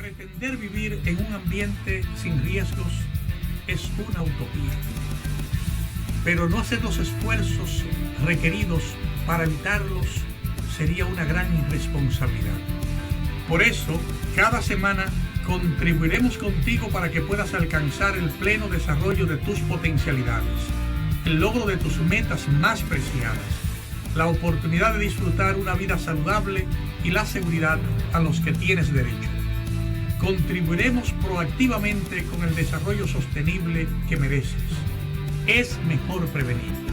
Pretender vivir en un ambiente sin riesgos es una utopía, pero no hacer los esfuerzos requeridos para evitarlos sería una gran irresponsabilidad. Por eso, cada semana contribuiremos contigo para que puedas alcanzar el pleno desarrollo de tus potencialidades, el logro de tus metas más preciadas, la oportunidad de disfrutar una vida saludable y la seguridad a los que tienes derecho. Contribuiremos proactivamente con el desarrollo sostenible que mereces. Es mejor prevenir.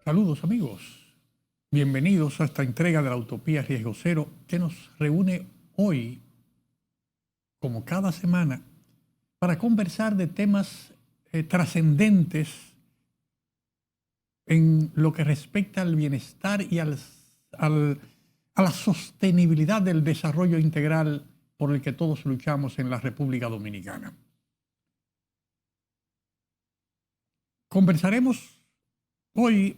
Saludos amigos, bienvenidos a esta entrega de la Utopía Riesgo Cero que nos reúne hoy, como cada semana, para conversar de temas trascendentes en lo que respecta al bienestar y a la sostenibilidad del desarrollo integral por el que todos luchamos en la República Dominicana. Conversaremos hoy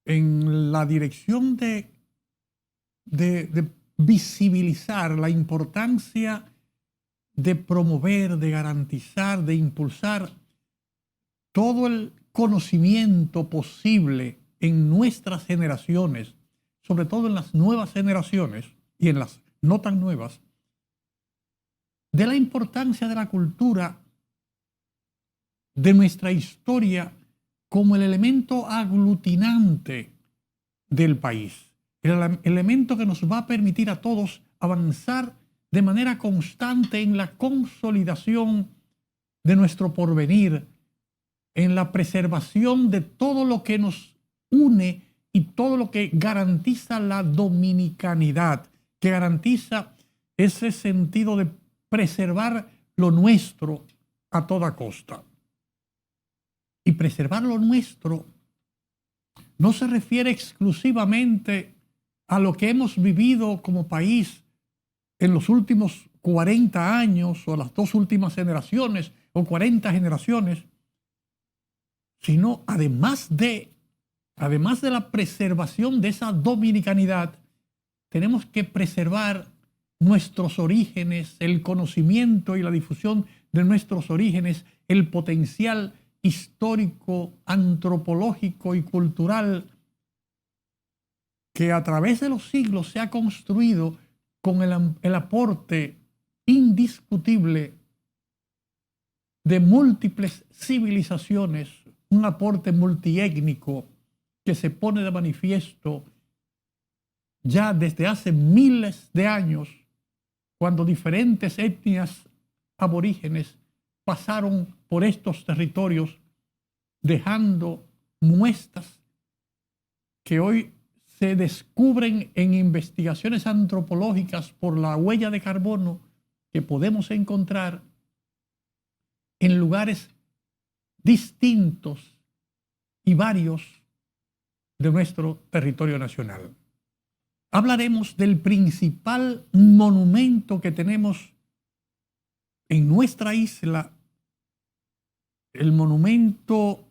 en la dirección de visibilizar la importancia de promover, de garantizar, de impulsar todo el conocimiento posible en nuestras generaciones, sobre todo en las nuevas generaciones y en las no tan nuevas, de la importancia de la cultura, de nuestra historia, como el elemento aglutinante del país, el elemento que nos va a permitir a todos avanzar de manera constante en la consolidación de nuestro porvenir, en la preservación de todo lo que nos une y todo lo que garantiza la dominicanidad, que garantiza ese sentido de preservar lo nuestro a toda costa. Y preservar lo nuestro no se refiere exclusivamente a lo que hemos vivido como país en los últimos 40 años o las dos últimas generaciones o 40 generaciones, sino además de la preservación de esa dominicanidad, tenemos que preservar nuestros orígenes, el conocimiento y la difusión de nuestros orígenes, el potencial histórico, antropológico y cultural que a través de los siglos se ha construido con el aporte indiscutible de múltiples civilizaciones, un aporte multiétnico que se pone de manifiesto ya desde hace miles de años, cuando diferentes etnias aborígenes pasaron por estos territorios dejando muestras que hoy se descubren en investigaciones antropológicas por la huella de carbono que podemos encontrar en lugares distintos y varios de nuestro territorio nacional. Hablaremos del principal monumento que tenemos en nuestra isla, el monumento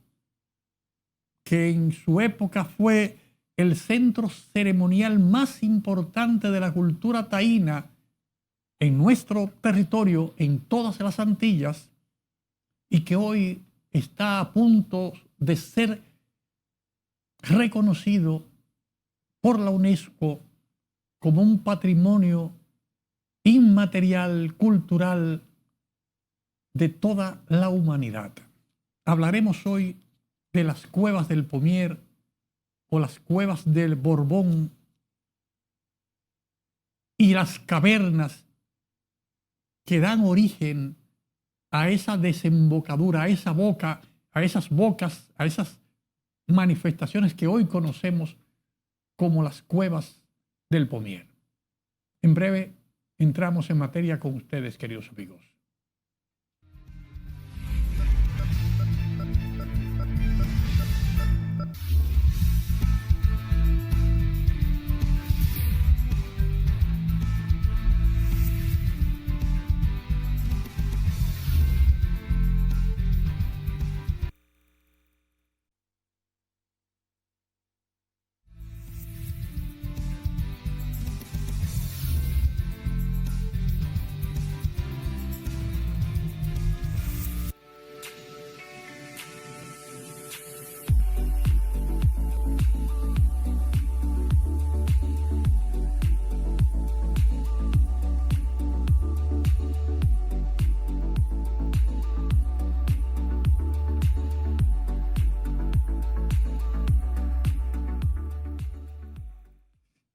que en su época fue el centro ceremonial más importante de la cultura taína en nuestro territorio, en todas las Antillas, y que hoy está a punto de ser reconocido por la UNESCO como un patrimonio inmaterial, cultural de toda la humanidad. Hablaremos hoy de las cuevas del Pomier o las cuevas del Borbón y las cavernas que dan origen a esa desembocadura, a esa boca, a esas bocas, a esas manifestaciones que hoy conocemos como las cuevas del Pomier. En breve entramos en materia con ustedes, queridos amigos.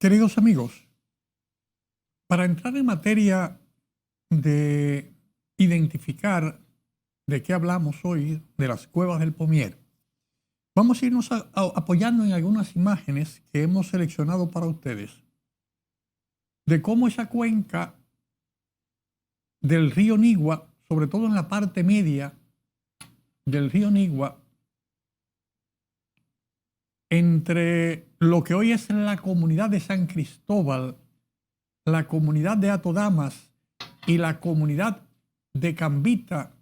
Queridos amigos, para entrar en materia de identificar de qué hablamos hoy, de las cuevas del Pomier, vamos a irnos apoyando en algunas imágenes que hemos seleccionado para ustedes de cómo esa cuenca del río Nigua, sobre todo en la parte media del río Nigua, entre lo que hoy es la comunidad de San Cristóbal, la comunidad de Atodamas y la comunidad de Cambita,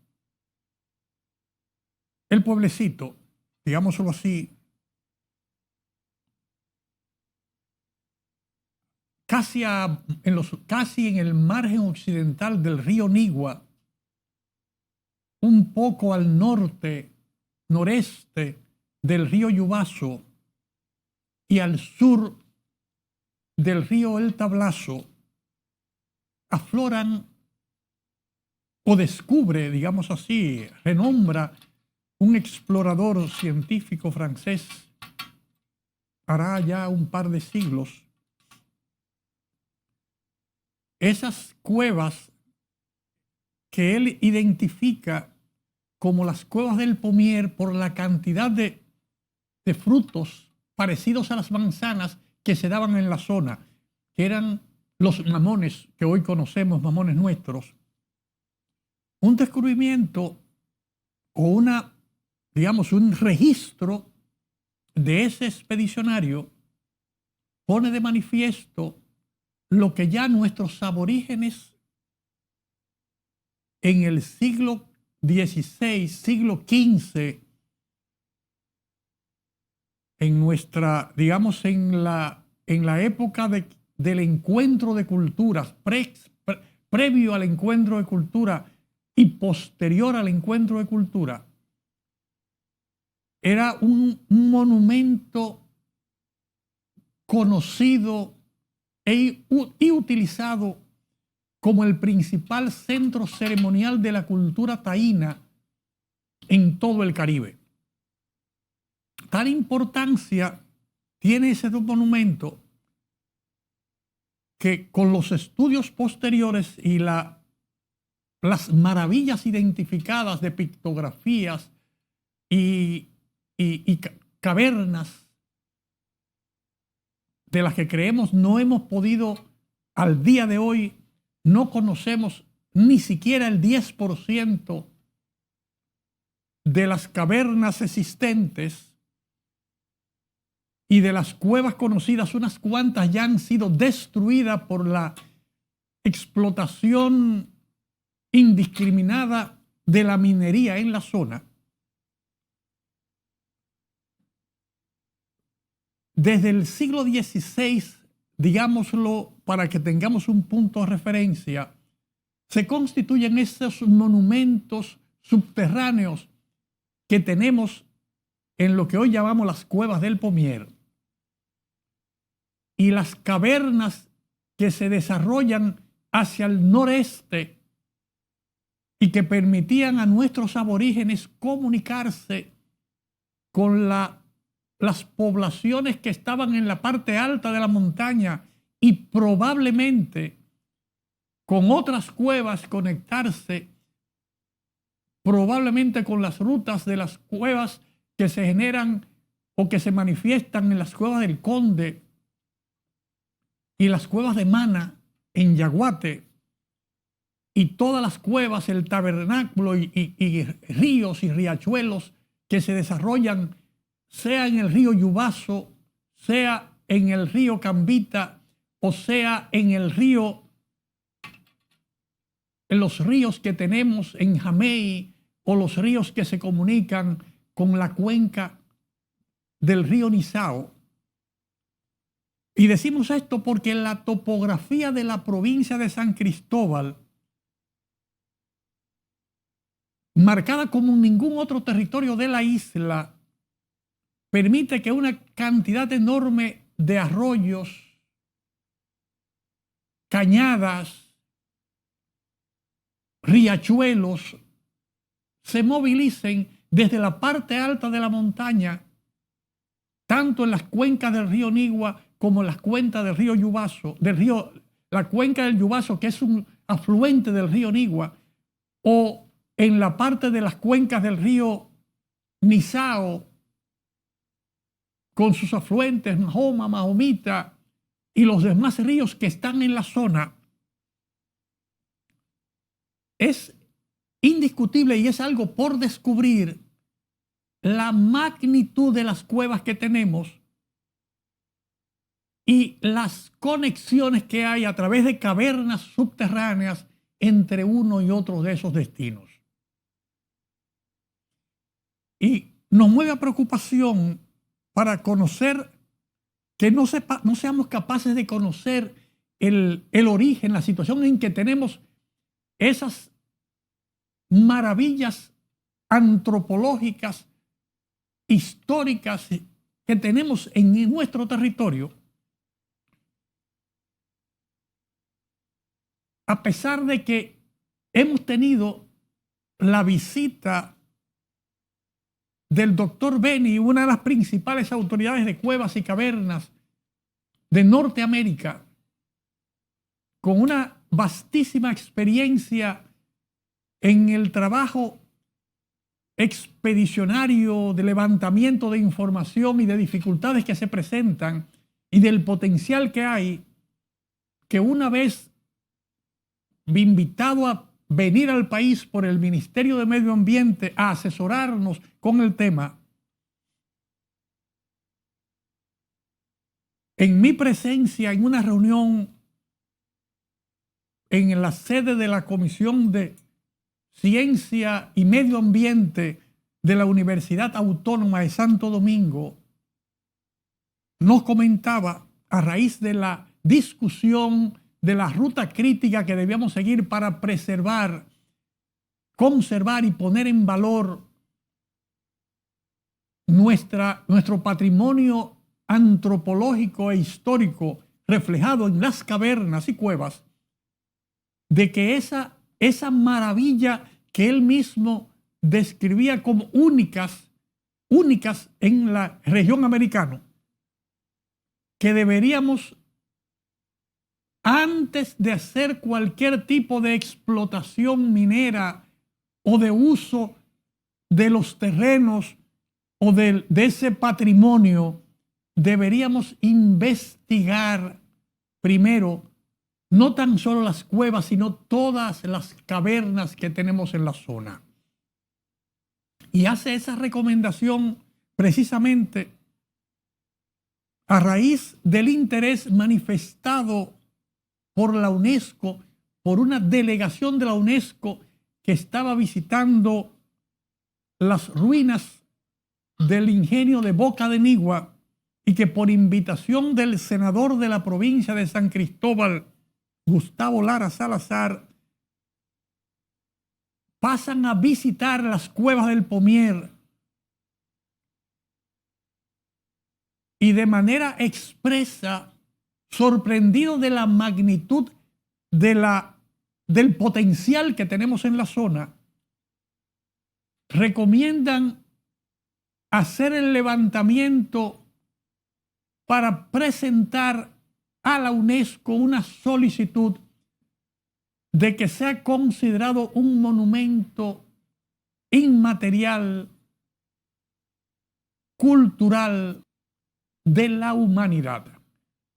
el pueblecito, digámoslo así, casi en el margen occidental del río Nigua, un poco al noreste del río Yubaso y al sur del río El Tablazo, afloran o descubre, digamos así, renombra un explorador científico francés hará ya un par de siglos, esas cuevas que él identifica como las cuevas del Pomier por la cantidad de frutos parecidos a las manzanas que se daban en la zona, que eran los mamones que hoy conocemos, mamones nuestros. Un descubrimiento o un registro de ese expedicionario pone de manifiesto lo que ya nuestros aborígenes en el siglo XVI, siglo XV, en nuestra, digamos, en la época del encuentro de culturas, previo al encuentro de cultura y posterior al encuentro de cultura, era un monumento conocido y utilizado como el principal centro ceremonial de la cultura taína en todo el Caribe. Tal importancia tiene ese monumento que con los estudios posteriores y las maravillas identificadas de pictografías y cavernas de las que creemos no hemos podido, al día de hoy, no conocemos ni siquiera el 10% de las cavernas existentes, y de las cuevas conocidas, unas cuantas ya han sido destruidas por la explotación indiscriminada de la minería en la zona. Desde el siglo XVI, digámoslo para que tengamos un punto de referencia, se constituyen esos monumentos subterráneos que tenemos en lo que hoy llamamos las cuevas del Pomier, y las cavernas que se desarrollan hacia el noreste y que permitían a nuestros aborígenes comunicarse con las poblaciones que estaban en la parte alta de la montaña y probablemente con otras cuevas conectarse, probablemente con las rutas de las cuevas que se generan o que se manifiestan en las cuevas del Conde y las cuevas de Mana en Yaguate, y todas las cuevas, el tabernáculo y ríos y riachuelos que se desarrollan, sea en el río Yubaso, sea en el río Cambita, o sea en los ríos que tenemos en Jamey, o los ríos que se comunican con la cuenca del río Nizao. Y decimos esto porque la topografía de la provincia de San Cristóbal, marcada como en ningún otro territorio de la isla, permite que una cantidad enorme de arroyos, cañadas, riachuelos se movilicen desde la parte alta de la montaña, tanto en las cuencas del río Nigua como en las cuencas del río Yubaso, la cuenca del Yubaso, que es un afluente del río Nigua, o en la parte de las cuencas del río Nizao, con sus afluentes, Mahoma, Mahomita y los demás ríos que están en la zona. Es indiscutible y es algo por descubrir la magnitud de las cuevas que tenemos y las conexiones que hay a través de cavernas subterráneas entre uno y otro de esos destinos. Y nos mueve a preocupación para conocer, que no seamos capaces de conocer el origen, la situación en que tenemos esas maravillas antropológicas, históricas que tenemos en nuestro territorio, a pesar de que hemos tenido la visita del doctor Beni, una de las principales autoridades de cuevas y cavernas de Norteamérica, con una vastísima experiencia en el trabajo expedicionario de levantamiento de información y de dificultades que se presentan y del potencial que hay, que una vez invitado a venir al país por el Ministerio de Medio Ambiente a asesorarnos con el tema, en mi presencia en una reunión en la sede de la Comisión de Ciencia y Medio Ambiente de la Universidad Autónoma de Santo Domingo, nos comentaba, a raíz de la discusión de la ruta crítica que debíamos seguir para preservar, conservar y poner en valor nuestro patrimonio antropológico e histórico reflejado en las cavernas y cuevas, de que esa maravilla que él mismo describía como únicas en la región americana, que deberíamos, antes de hacer cualquier tipo de explotación minera o de uso de los terrenos o de ese patrimonio, deberíamos investigar primero no tan solo las cuevas, sino todas las cavernas que tenemos en la zona. Y hace esa recomendación precisamente a raíz del interés manifestado por la UNESCO, por una delegación de la UNESCO que estaba visitando las ruinas del ingenio de Boca de Nigua, y que por invitación del senador de la provincia de San Cristóbal, Gustavo Lara Salazar, pasan a visitar las cuevas del Pomier y de manera expresa, sorprendido de la magnitud del potencial que tenemos en la zona, recomiendan hacer el levantamiento para presentar a la UNESCO una solicitud de que sea considerado un monumento inmaterial, cultural de la humanidad.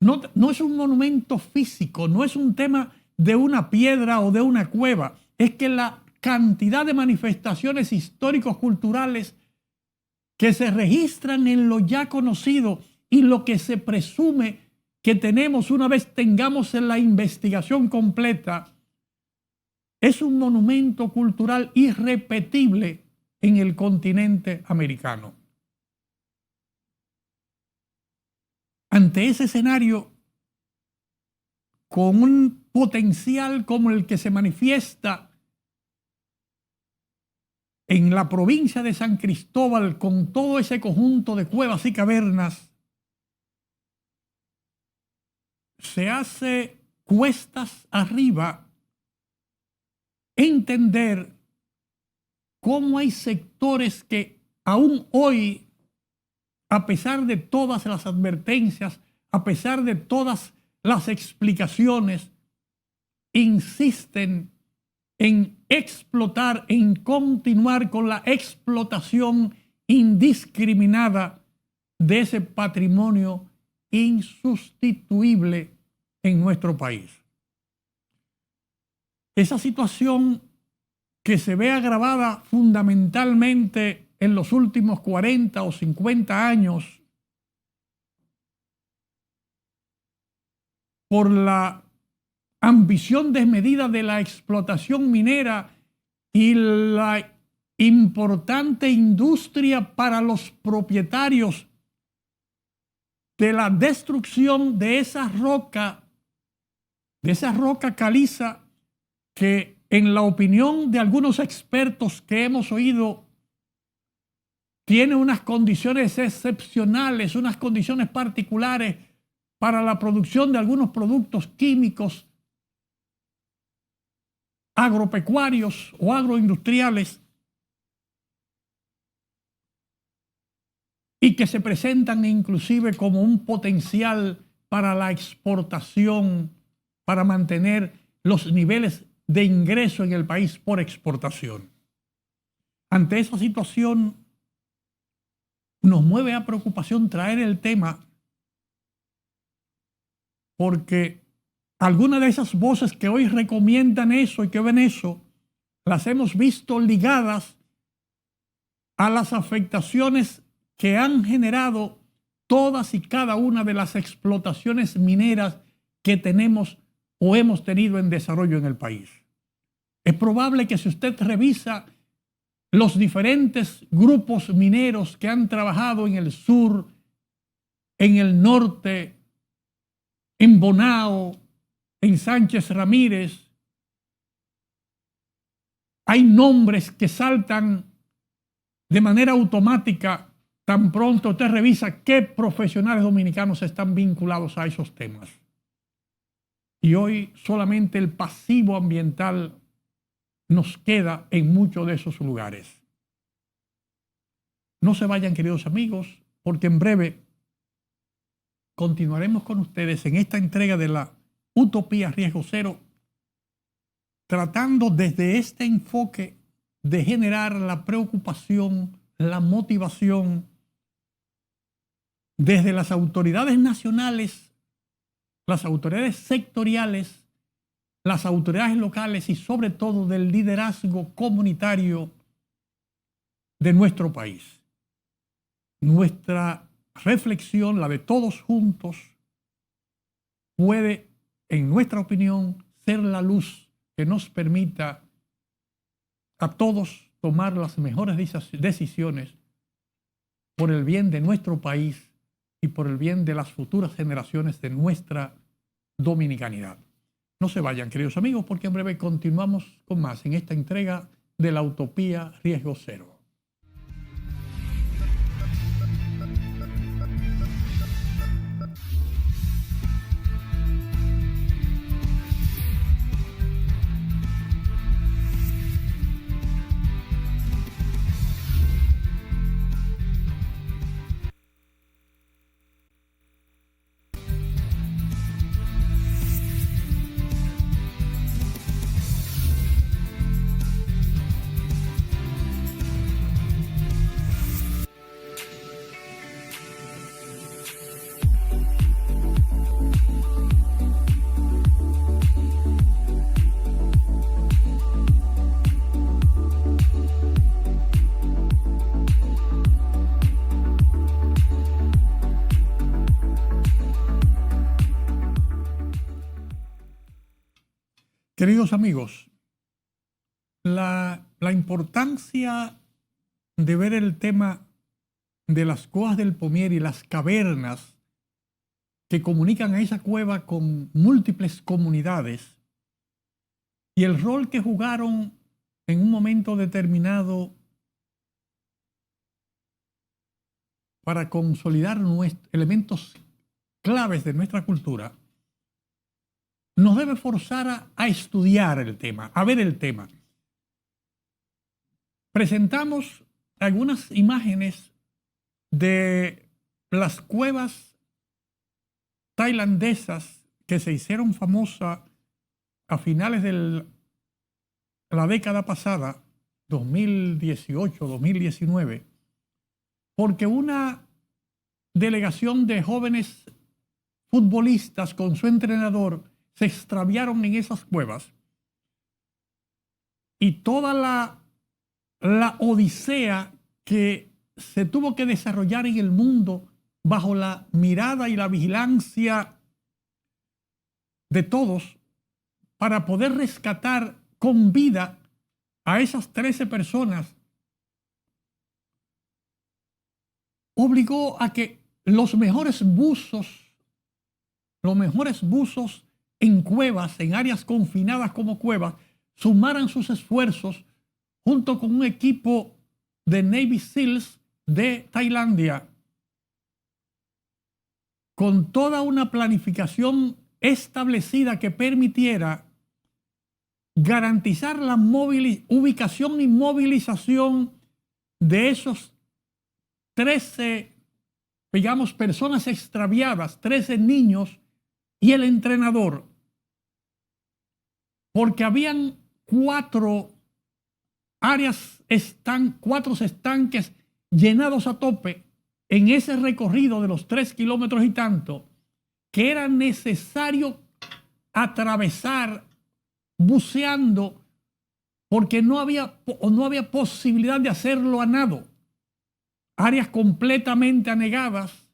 No es un monumento físico, no es un tema de una piedra o de una cueva. Es que la cantidad de manifestaciones históricos culturales que se registran en lo ya conocido y lo que se presume que tenemos una vez tengamos en la investigación completa, es un monumento cultural irrepetible en el continente americano. Ante ese escenario, con un potencial como el que se manifiesta en la provincia de San Cristóbal, con todo ese conjunto de cuevas y cavernas, se hace cuestas arriba entender cómo hay sectores que aún hoy, a pesar de todas las advertencias, a pesar de todas las explicaciones, insisten en explotar, en continuar con la explotación indiscriminada de ese patrimonio insustituible en nuestro país. Esa situación que se ve agravada fundamentalmente en los últimos 40 o 50 años por la ambición desmedida de la explotación minera y la importante industria para los propietarios de la destrucción de esa roca caliza que, en la opinión de algunos expertos que hemos oído, tiene unas condiciones excepcionales, unas condiciones particulares para la producción de algunos productos químicos, agropecuarios o agroindustriales, y que se presentan inclusive como un potencial para la exportación, para mantener los niveles de ingreso en el país por exportación. Ante esa situación, nos mueve a preocupación traer el tema, porque algunas de esas voces que hoy recomiendan eso y que ven eso, las hemos visto ligadas a las afectaciones que han generado todas y cada una de las explotaciones mineras que tenemos o hemos tenido en desarrollo en el país. Es probable que si usted revisa los diferentes grupos mineros que han trabajado en el sur, en el norte, en Bonao, en Sánchez Ramírez, hay nombres que saltan de manera automática tan pronto usted revisa qué profesionales dominicanos están vinculados a esos temas. Y hoy solamente el pasivo ambiental nos queda en muchos de esos lugares. No se vayan, queridos amigos, porque en breve continuaremos con ustedes en esta entrega de la Utopía Riesgo Cero, tratando desde este enfoque de generar la preocupación, la motivación desde las autoridades nacionales, las autoridades sectoriales, las autoridades locales y sobre todo del liderazgo comunitario de nuestro país. Nuestra reflexión, la de todos juntos, puede, en nuestra opinión, ser la luz que nos permita a todos tomar las mejores decisiones por el bien de nuestro país y por el bien de las futuras generaciones de nuestra dominicanidad. No se vayan, queridos amigos, porque en breve continuamos con más en esta entrega de la Utopía Riesgo Cero. Queridos amigos, la importancia de ver el tema de las cuevas del Pomier y las cavernas que comunican a esa cueva con múltiples comunidades y el rol que jugaron en un momento determinado para consolidar elementos claves de nuestra cultura, nos debe forzar a estudiar el tema, a ver el tema. Presentamos algunas imágenes de las cuevas tailandesas que se hicieron famosas a finales de la década pasada, 2018-2019, porque una delegación de jóvenes futbolistas con su entrenador se extraviaron en esas cuevas y toda la odisea que se tuvo que desarrollar en el mundo bajo la mirada y la vigilancia de todos para poder rescatar con vida a esas 13 personas, obligó a que los mejores buzos en cuevas, en áreas confinadas como cuevas, sumaran sus esfuerzos junto con un equipo de Navy SEALs de Tailandia, con toda una planificación establecida que permitiera garantizar la ubicación y movilización de esos 13, digamos, personas extraviadas, 13 niños y el entrenador, porque habían cuatro estanques llenados a tope en ese recorrido de los 3 kilómetros y tanto, que era necesario atravesar buceando porque no había posibilidad de hacerlo a nado. Áreas completamente anegadas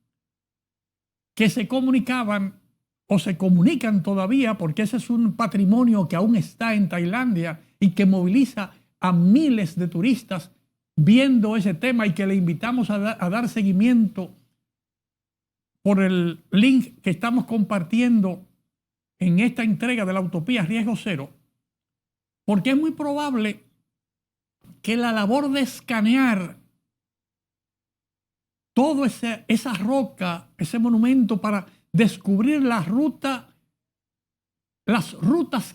que se comunicaban o se comunican todavía, porque ese es un patrimonio que aún está en Tailandia y que moviliza a miles de turistas viendo ese tema y que le invitamos a dar seguimiento por el link que estamos compartiendo en esta entrega de la Utopía Riesgo Cero, porque es muy probable que la labor de escanear toda esa roca, ese monumento, para descubrir las rutas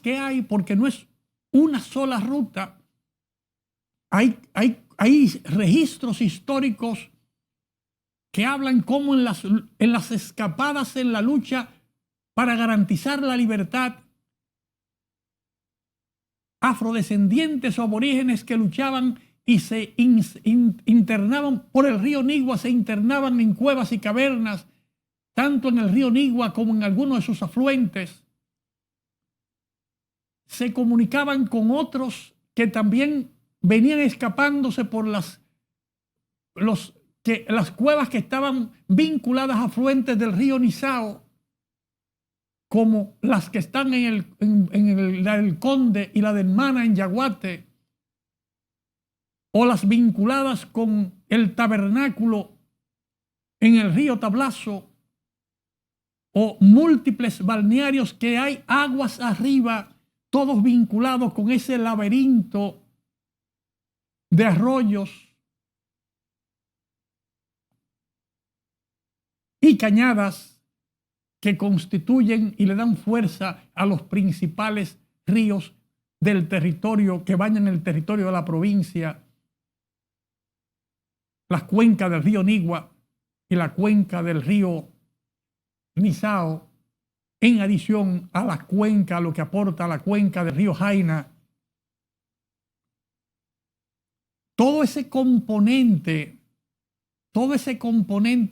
que hay, porque no es una sola ruta. Hay registros históricos que hablan cómo en las escapadas en la lucha para garantizar la libertad, afrodescendientes o aborígenes que luchaban y se internaban por el río Nigua, se internaban en cuevas y cavernas, tanto en el río Nigua como en algunos de sus afluentes. Se comunicaban con otros que también venían escapándose por las cuevas que estaban vinculadas a afluentes del río Nizao, como las que están la del Conde y la del Mana en Yaguate, o las vinculadas con el tabernáculo en el río Tablazo, o múltiples balnearios que hay aguas arriba, todos vinculados con ese laberinto de arroyos y cañadas que constituyen y le dan fuerza a los principales ríos del territorio que bañan el territorio de la provincia, la cuenca del río Nigua y la cuenca del río Nizao, en adición a la cuenca, lo que aporta la cuenca del río Jaina. Todo ese componente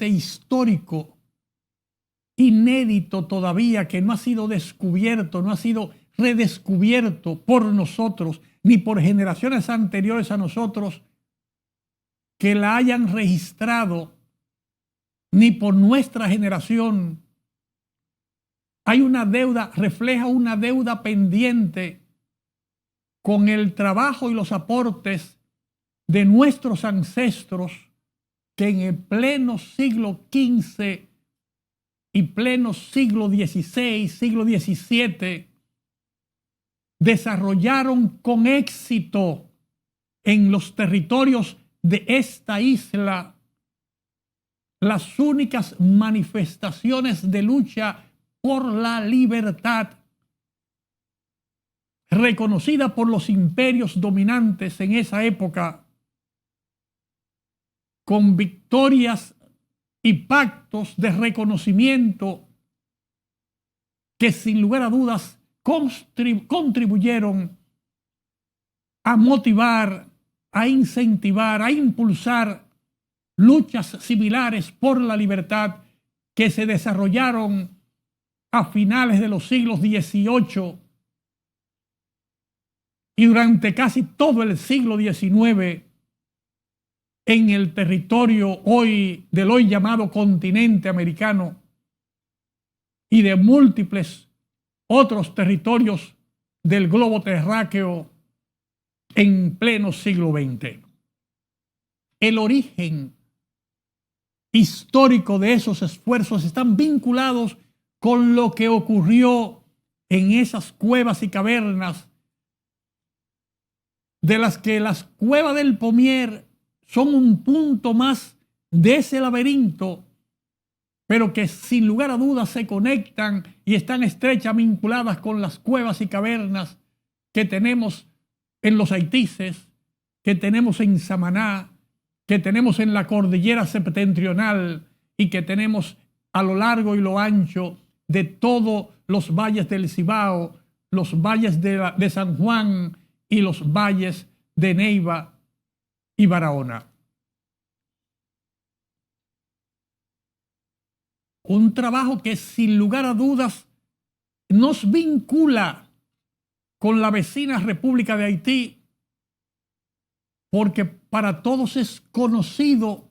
histórico inédito todavía, que no ha sido descubierto, no ha sido redescubierto por nosotros, ni por generaciones anteriores a nosotros que la hayan registrado, ni por nuestra generación. Hay una deuda, refleja una deuda pendiente con el trabajo y los aportes de nuestros ancestros que en el pleno siglo XV y pleno siglo XVI, siglo XVII, desarrollaron con éxito en los territorios de esta isla las únicas manifestaciones de lucha por la libertad reconocida por los imperios dominantes en esa época, con victorias y pactos de reconocimiento que sin lugar a dudas contribuyeron a motivar, a incentivar, a impulsar luchas similares por la libertad que se desarrollaron a finales de los siglos XVIII y durante casi todo el siglo XIX en el territorio del hoy llamado continente americano y de múltiples otros territorios del globo terráqueo en pleno siglo XX. El origen histórico de esos esfuerzos están vinculados con lo que ocurrió en esas cuevas y cavernas, de las que las cuevas del Pomier son un punto más de ese laberinto, pero que sin lugar a dudas se conectan y están estrechamente vinculadas con las cuevas y cavernas que tenemos en los Haitises, que tenemos en Samaná, que tenemos en la cordillera septentrional y que tenemos a lo largo y lo ancho de todos los valles del Cibao, los valles de San Juan y los valles de Neiva y Barahona. Un trabajo que sin lugar a dudas nos vincula con la vecina República de Haití, porque para todos es conocido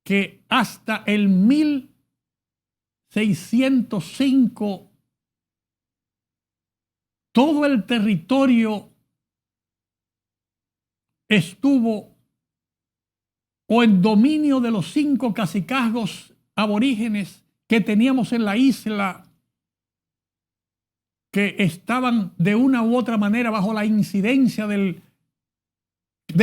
que hasta el 1605 todo el territorio estuvo o en dominio de los 5 cacicazgos aborígenes que teníamos en la isla, que estaban de una u otra manera bajo la incidencia de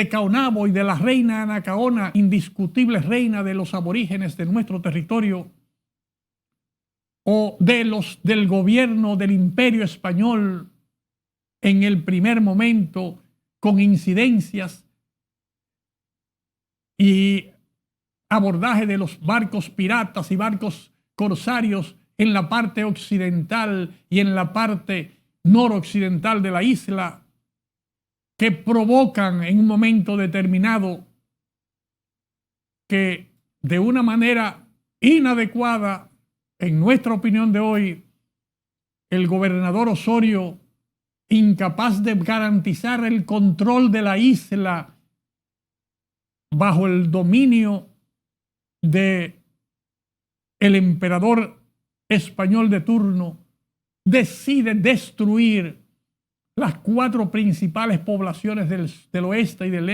Caonabo y de la reina Anacaona, indiscutible reina de los aborígenes de nuestro territorio, o del gobierno del Imperio Español en el primer momento, con incidencias y abordaje de los barcos piratas y barcos corsarios en la parte occidental y en la parte noroccidental de la isla, que provocan en un momento determinado que de una manera inadecuada, en nuestra opinión de hoy, el gobernador Osorio, incapaz de garantizar el control de la isla bajo el dominio de el emperador español de turno, decide destruir las 4 principales poblaciones del oeste y del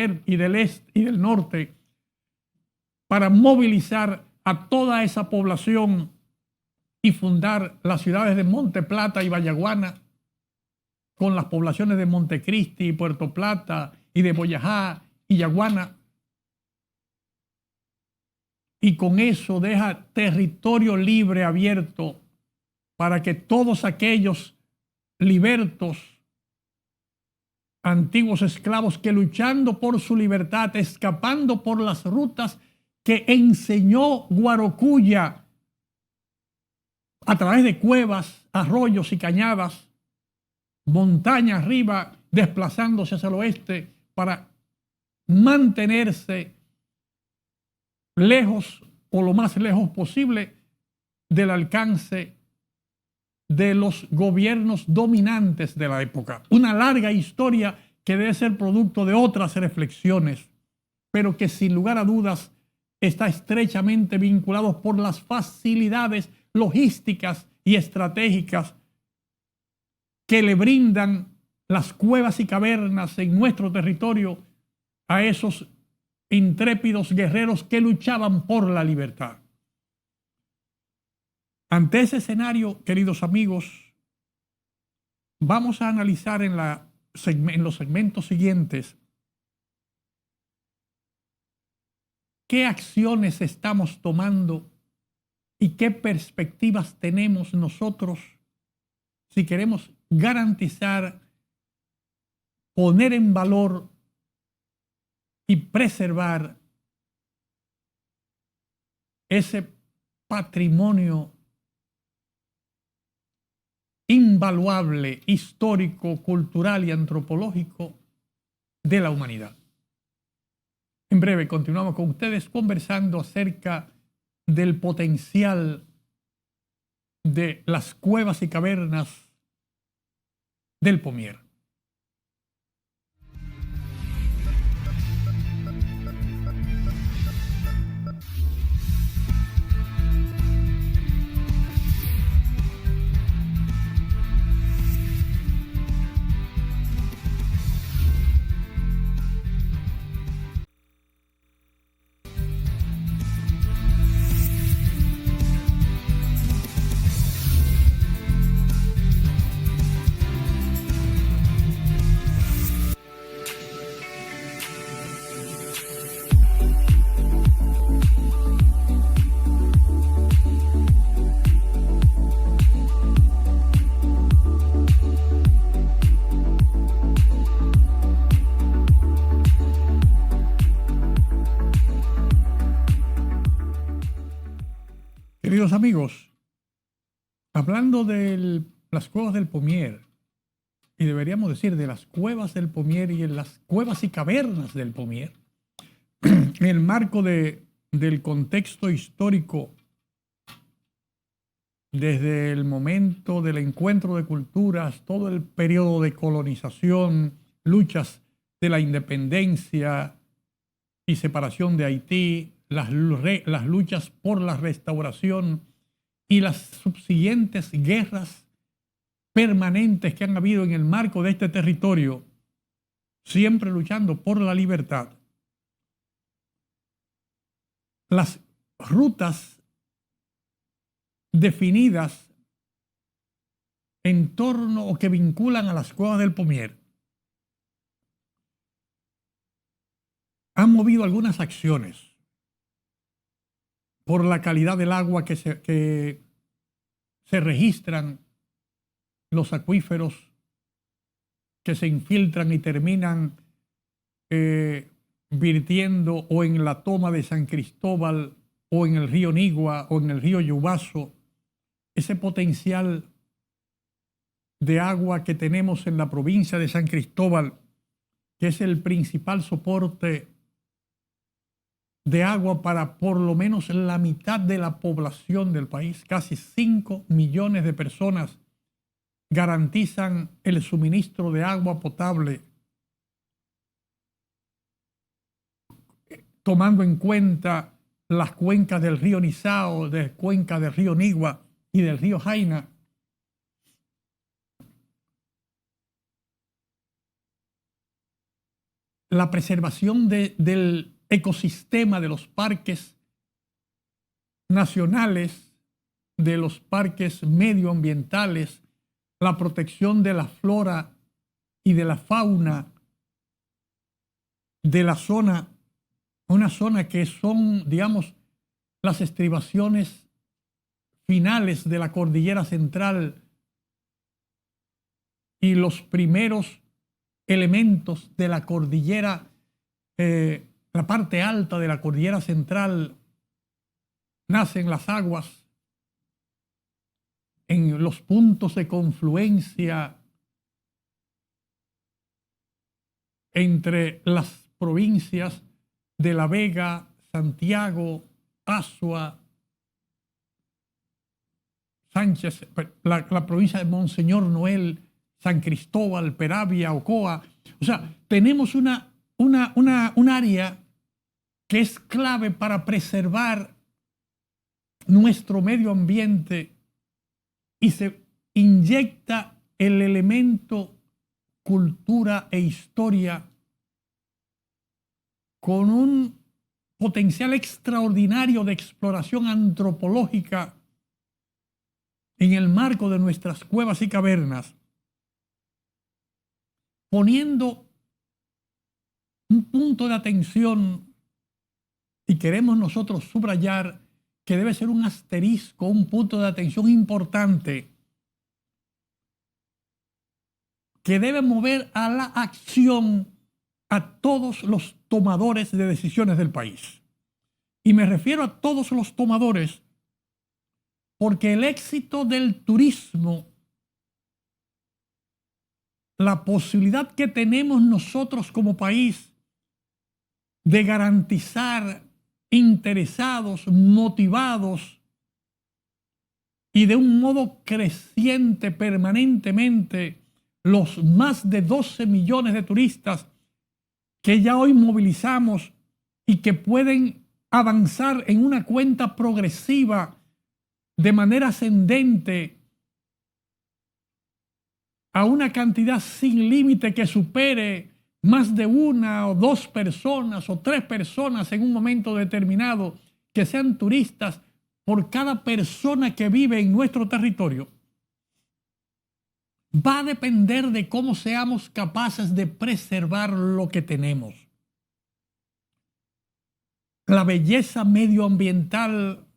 este y del norte para movilizar a toda esa población y fundar las ciudades de Monte Plata y Vallaguana, con las poblaciones de Montecristi y Puerto Plata y de Boyajá y Yaguana. Y con eso deja territorio libre, abierto, para que todos aquellos libertos, antiguos esclavos que luchando por su libertad, escapando por las rutas que enseñó Guarocuya a través de cuevas, arroyos y cañadas, montaña arriba, desplazándose hacia el oeste para mantenerse lejos o lo más lejos posible del alcance de los gobiernos dominantes de la época. Una larga historia que debe ser producto de otras reflexiones, pero que sin lugar a dudas está estrechamente vinculado por las facilidades logísticas y estratégicas que le brindan las cuevas y cavernas en nuestro territorio a esos intrépidos guerreros que luchaban por la libertad. Ante ese escenario, queridos amigos, vamos a analizar en los segmentos siguientes qué acciones estamos tomando y qué perspectivas tenemos nosotros si queremos garantizar, poner en valor y preservar ese patrimonio invaluable, histórico, cultural y antropológico de la humanidad. En breve continuamos con ustedes conversando acerca del potencial de las cuevas y cavernas del Pomier. Queridos amigos, hablando de las cuevas del Pomier, y deberíamos decir de las cuevas del Pomier y en las cuevas y cavernas del Pomier, en el marco del contexto histórico, desde el momento del encuentro de culturas, todo el periodo de colonización, luchas de la independencia y separación de Haití, las luchas por la restauración y las subsiguientes guerras permanentes que han habido en el marco de este territorio, siempre luchando por la libertad. Las rutas definidas en torno o que vinculan a las cuevas del Pomier han movido algunas acciones por la calidad del agua que se registran, los acuíferos que se infiltran y terminan virtiendo o en la toma de San Cristóbal o en el río Nigua o en el río Yubaso, ese potencial de agua que tenemos en la provincia de San Cristóbal, que es el principal soporte de agua para por lo menos la mitad de la población del país. Casi 5 millones de personas garantizan el suministro de agua potable, tomando en cuenta las cuencas del río Nizao, de cuenca del río Nigua y del río Jaina. La preservación del ecosistema de los parques nacionales, de los parques medioambientales, la protección de la flora y de la fauna de la zona, una zona que son, digamos, las estribaciones finales de la cordillera central y los primeros elementos de la cordillera, la parte alta de la cordillera central, nacen las aguas en los puntos de confluencia entre las provincias de La Vega, Santiago, Azua, Sánchez, la provincia de Monseñor Noel, San Cristóbal, Peravia, Ocoa. O sea, tenemos un área que es clave para preservar nuestro medio ambiente y se inyecta el elemento cultura e historia con un potencial extraordinario de exploración antropológica en el marco de nuestras cuevas y cavernas, poniendo un punto de atención, y queremos nosotros subrayar que debe ser un asterisco, un punto de atención importante, que debe mover a la acción a todos los tomadores de decisiones del país. Y me refiero a todos los tomadores porque el éxito del turismo, la posibilidad que tenemos nosotros como país de garantizar interesados, motivados y de un modo creciente permanentemente los más de 12 millones de turistas que ya hoy movilizamos y que pueden avanzar en una cuenta progresiva de manera ascendente a una cantidad sin límite que supere más de una o dos personas o tres personas en un momento determinado que sean turistas por cada persona que vive en nuestro territorio, va a depender de cómo seamos capaces de preservar lo que tenemos. La belleza medioambiental,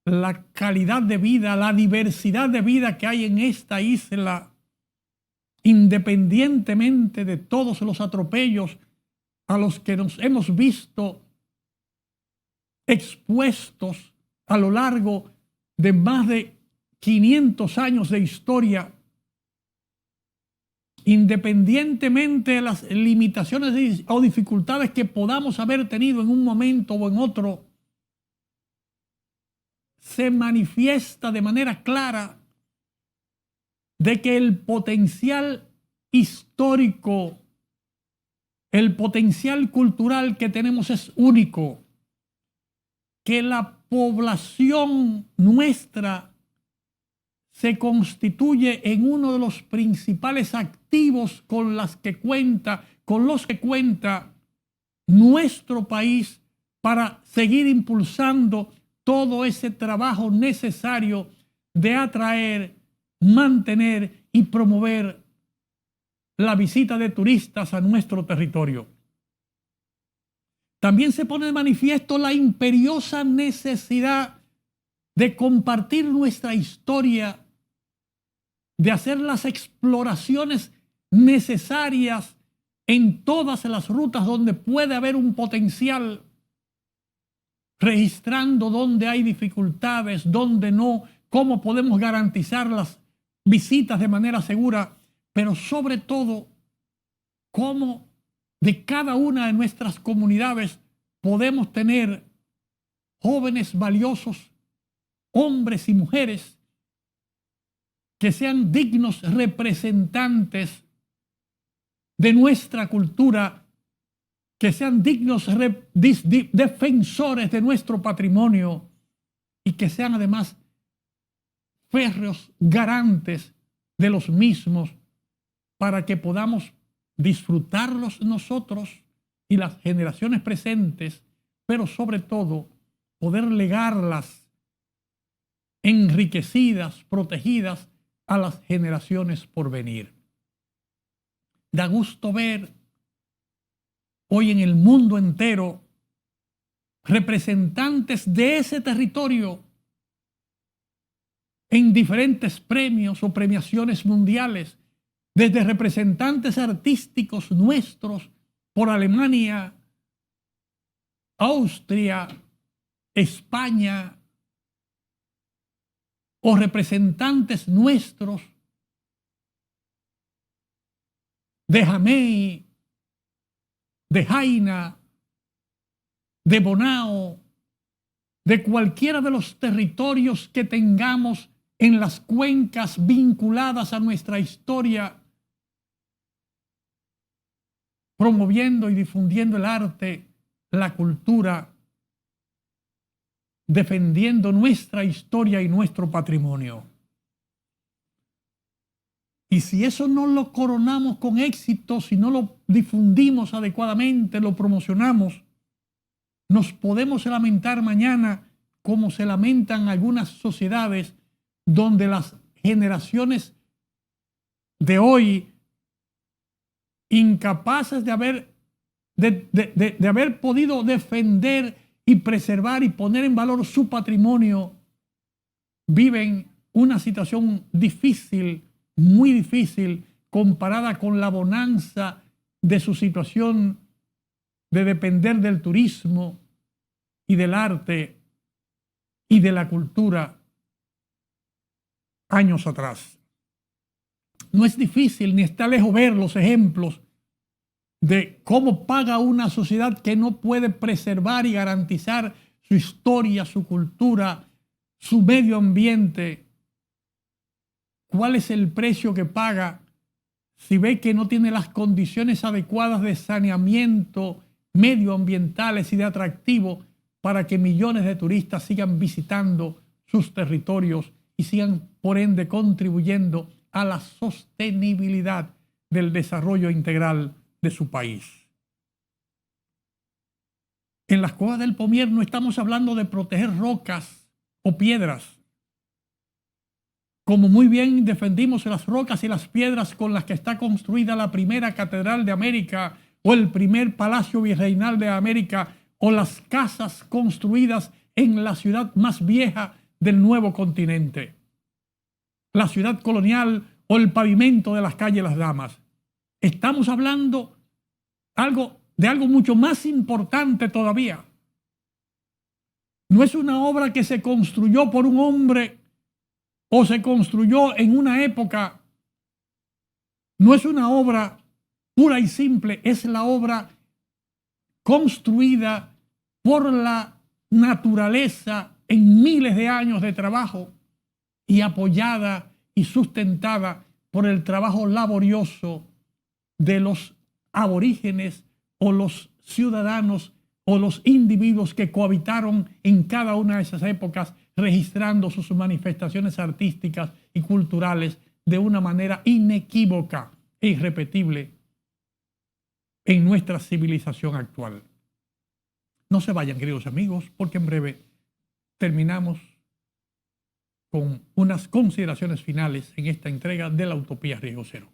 la calidad de vida, la diversidad de vida que hay en esta isla, independientemente de todos los atropellos a los que nos hemos visto expuestos a lo largo de más de 500 años de historia, independientemente de las limitaciones o dificultades que podamos haber tenido en un momento o en otro, se manifiesta de manera clara de que el potencial histórico, el potencial cultural que tenemos es único, que la población nuestra se constituye en uno de los principales activos con los que cuenta nuestro país para seguir impulsando todo ese trabajo necesario de atraer, mantener y promover la visita de turistas a nuestro territorio. También se pone de manifiesto la imperiosa necesidad de compartir nuestra historia, de hacer las exploraciones necesarias en todas las rutas donde puede haber un potencial, registrando dónde hay dificultades, dónde no, cómo podemos garantizar las visitas de manera segura, pero sobre todo, cómo de cada una de nuestras comunidades podemos tener jóvenes valiosos, hombres y mujeres, que sean dignos representantes de nuestra cultura, que sean dignos defensores de nuestro patrimonio y que sean además férreos garantes de los mismos para que podamos disfrutarlos nosotros y las generaciones presentes, pero sobre todo poder legarlas enriquecidas, protegidas a las generaciones por venir. Da gusto ver hoy en el mundo entero representantes de ese territorio en diferentes premios o premiaciones mundiales, desde representantes artísticos nuestros por Alemania, Austria, España, o representantes nuestros de Jamey, de Jaina, de Bonao, de cualquiera de los territorios que tengamos en las cuencas vinculadas a nuestra historia, promoviendo y difundiendo el arte, la cultura, defendiendo nuestra historia y nuestro patrimonio. Y si eso no lo coronamos con éxito, si no lo difundimos adecuadamente, lo promocionamos, nos podemos lamentar mañana como se lamentan algunas sociedades donde las generaciones de hoy, incapaces de haber podido defender y preservar y poner en valor su patrimonio, viven una situación difícil, muy difícil, comparada con la bonanza de su situación de depender del turismo y del arte y de la cultura años atrás. No es difícil ni está lejos ver los ejemplos de cómo paga una sociedad que no puede preservar y garantizar su historia, su cultura, su medio ambiente. ¿Cuál es el precio que paga si ve que no tiene las condiciones adecuadas de saneamiento medioambientales y de atractivo para que millones de turistas sigan visitando sus territorios y sigan, por ende, contribuyendo a la sostenibilidad del desarrollo integral de su país? En las cuevas del Pomier no estamos hablando de proteger rocas o piedras, como muy bien defendimos las rocas y las piedras con las que está construida la primera catedral de América o el primer palacio virreinal de América o las casas construidas en la ciudad más vieja del nuevo continente, la ciudad colonial o el pavimento de las calles Las Damas. Estamos hablando de algo mucho más importante todavía. No es una obra que se construyó por un hombre o se construyó en una época. No es una obra pura y simple, es la obra construida por la naturaleza en miles de años de trabajo y apoyada y sustentada por el trabajo laborioso de los aborígenes o los ciudadanos o los individuos que cohabitaron en cada una de esas épocas, registrando sus manifestaciones artísticas y culturales de una manera inequívoca e irrepetible en nuestra civilización actual. No se vayan, queridos amigos, porque en breve terminamos con unas consideraciones finales en esta entrega de la Utopía Riesgo Cero.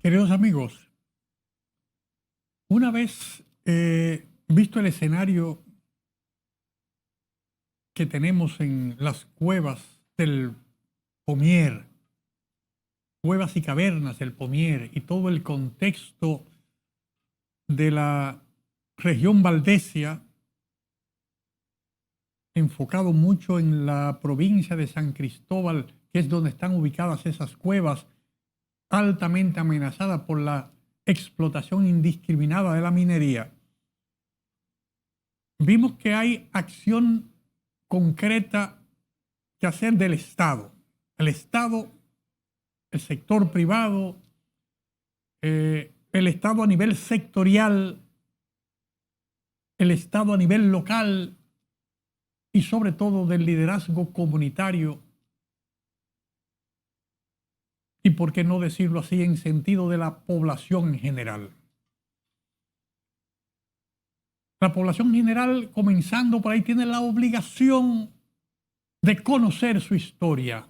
Queridos amigos, una vez visto el escenario que tenemos en las cuevas del Pomier, cuevas y cavernas del Pomier y todo el contexto de la región valdesia, enfocado mucho en la provincia de San Cristóbal, que es donde están ubicadas esas cuevas, altamente amenazada por la explotación indiscriminada de la minería, vimos que hay acción concreta que hacer del Estado. El Estado, el sector privado, el Estado a nivel sectorial, el Estado a nivel local y sobre todo del liderazgo comunitario. Y por qué no decirlo así, en sentido de la población en general. La población en general, comenzando por ahí, tiene la obligación de conocer su historia,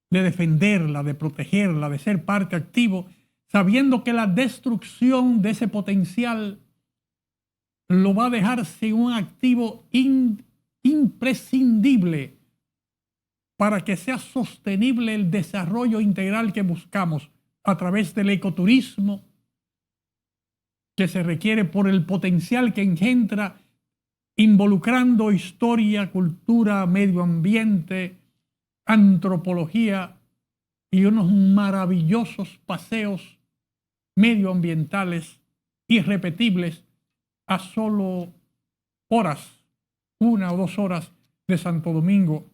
de defenderla, de protegerla, de ser parte activo, sabiendo que la destrucción de ese potencial lo va a dejar sin un activo imprescindible para que sea sostenible el desarrollo integral que buscamos a través del ecoturismo, que se requiere por el potencial que engendra involucrando historia, cultura, medio ambiente, antropología y unos maravillosos paseos medioambientales irrepetibles a solo horas, 1 o 2 horas de Santo Domingo,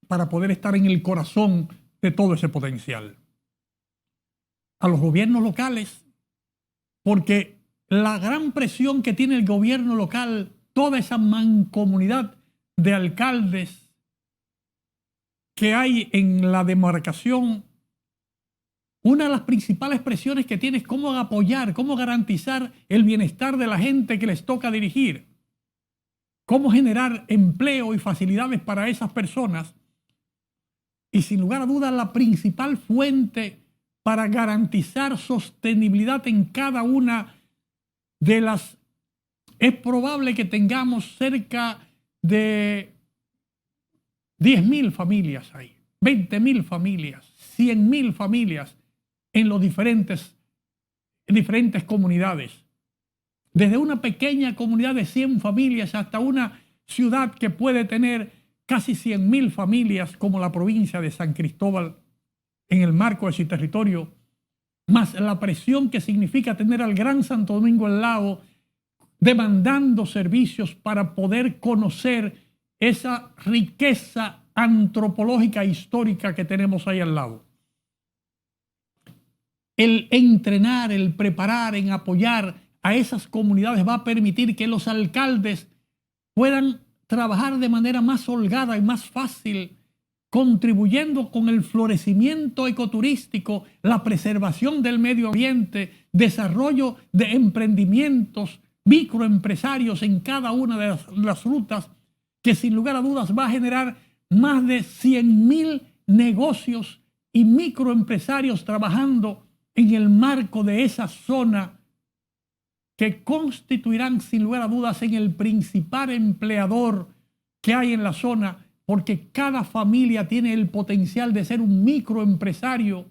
para poder estar en el corazón de todo ese potencial. A los gobiernos locales, porque la gran presión que tiene el gobierno local, toda esa mancomunidad de alcaldes que hay en la demarcación, una de las principales presiones que tiene es cómo apoyar, cómo garantizar el bienestar de la gente que les toca dirigir, cómo generar empleo y facilidades para esas personas. Y sin lugar a dudas, la principal fuente para garantizar sostenibilidad en cada una de las... Es probable que tengamos cerca de 10.000 familias ahí, 20.000 familias, 100.000 familias en los diferentes comunidades. Desde una pequeña comunidad de 100 familias hasta una ciudad que puede tener casi 100.000 familias como la provincia de San Cristóbal en el marco de su territorio, más la presión que significa tener al Gran Santo Domingo al lado, demandando servicios para poder conocer esa riqueza antropológica e histórica que tenemos ahí al lado. El entrenar, el preparar, en apoyar a esas comunidades va a permitir que los alcaldes puedan trabajar de manera más holgada y más fácil, contribuyendo con el florecimiento ecoturístico, la preservación del medio ambiente, desarrollo de emprendimientos, microempresarios en cada una de las rutas, que sin lugar a dudas va a generar más de 100.000 negocios y microempresarios trabajando en el marco de esa zona, que constituirán sin lugar a dudas en el principal empleador que hay en la zona, porque cada familia tiene el potencial de ser un microempresario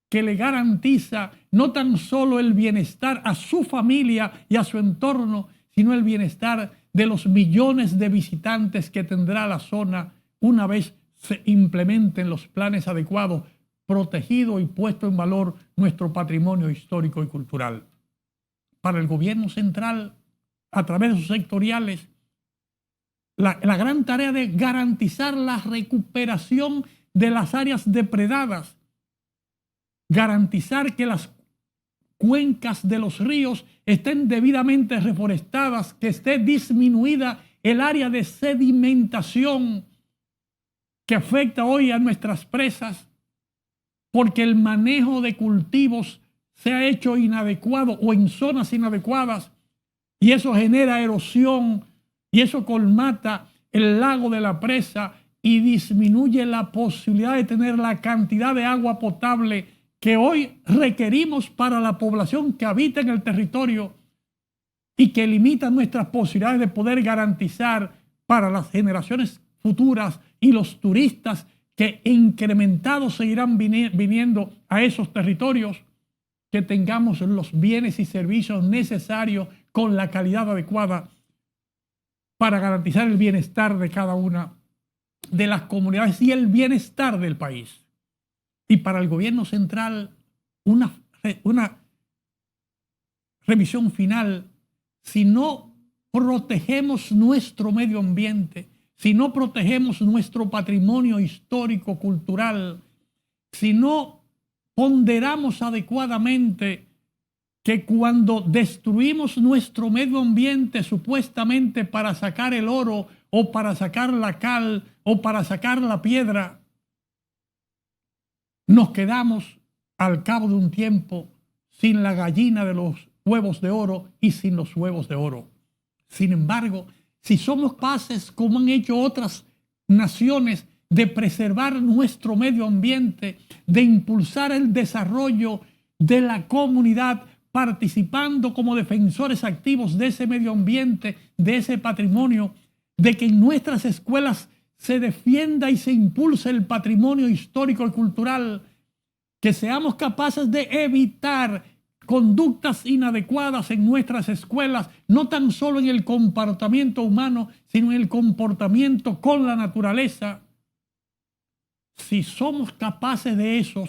que le garantiza no tan solo el bienestar a su familia y a su entorno, sino el bienestar de los millones de visitantes que tendrá la zona una vez se implementen los planes adecuados, protegido y puesto en valor nuestro patrimonio histórico y cultural. Para el gobierno central, a través de sus sectoriales, la gran tarea de garantizar la recuperación de las áreas depredadas, garantizar que las cuencas de los ríos estén debidamente reforestadas, que esté disminuida el área de sedimentación que afecta hoy a nuestras presas, porque el manejo de cultivos se ha hecho inadecuado o en zonas inadecuadas, y eso genera erosión y eso colmata el lago de la presa y disminuye la posibilidad de tener la cantidad de agua potable que hoy requerimos para la población que habita en el territorio y que limita nuestras posibilidades de poder garantizar para las generaciones futuras y los turistas que incrementados seguirán viniendo a esos territorios, que tengamos los bienes y servicios necesarios con la calidad adecuada para garantizar el bienestar de cada una de las comunidades y el bienestar del país. Y para el gobierno central, una revisión final: si no protegemos nuestro medio ambiente, si no protegemos nuestro patrimonio histórico, cultural, si no ponderamos adecuadamente que cuando destruimos nuestro medio ambiente supuestamente para sacar el oro o para sacar la cal o para sacar la piedra, nos quedamos al cabo de un tiempo sin la gallina de los huevos de oro y sin los huevos de oro. Sin embargo, si somos capaces, como han hecho otras naciones, de preservar nuestro medio ambiente, de impulsar el desarrollo de la comunidad participando como defensores activos de ese medio ambiente, de ese patrimonio, de que en nuestras escuelas se defienda y se impulse el patrimonio histórico y cultural, que seamos capaces de evitar conductas inadecuadas en nuestras escuelas, no tan solo en el comportamiento humano, sino en el comportamiento con la naturaleza. Si somos capaces de eso,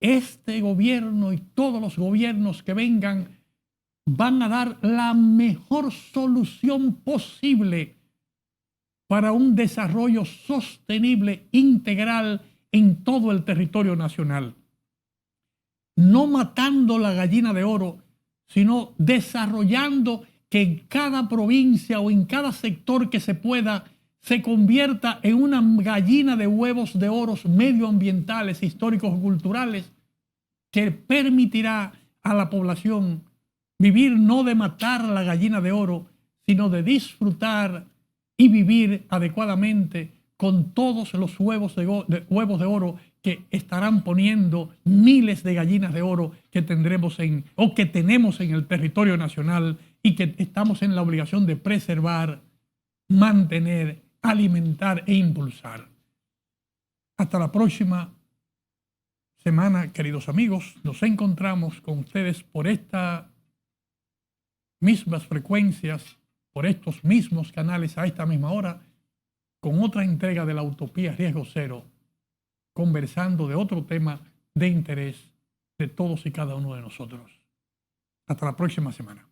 este gobierno y todos los gobiernos que vengan van a dar la mejor solución posible para un desarrollo sostenible, integral en todo el territorio nacional. No matando la gallina de oro, sino desarrollando que en cada provincia o en cada sector que se pueda se convierta en una gallina de huevos de oro medioambientales, históricos, culturales, que permitirá a la población vivir no de matar la gallina de oro, sino de disfrutar y vivir adecuadamente con todos los huevos de oro que estarán poniendo miles de gallinas de oro que tendremos que tenemos en el territorio nacional y que estamos en la obligación de preservar, mantener, alimentar e impulsar. Hasta la próxima semana, queridos amigos. Nos encontramos con ustedes por estas mismas frecuencias, por estos mismos canales a esta misma hora, con otra entrega de la Utopía Riesgo Cero, conversando de otro tema de interés de todos y cada uno de nosotros. Hasta la próxima semana.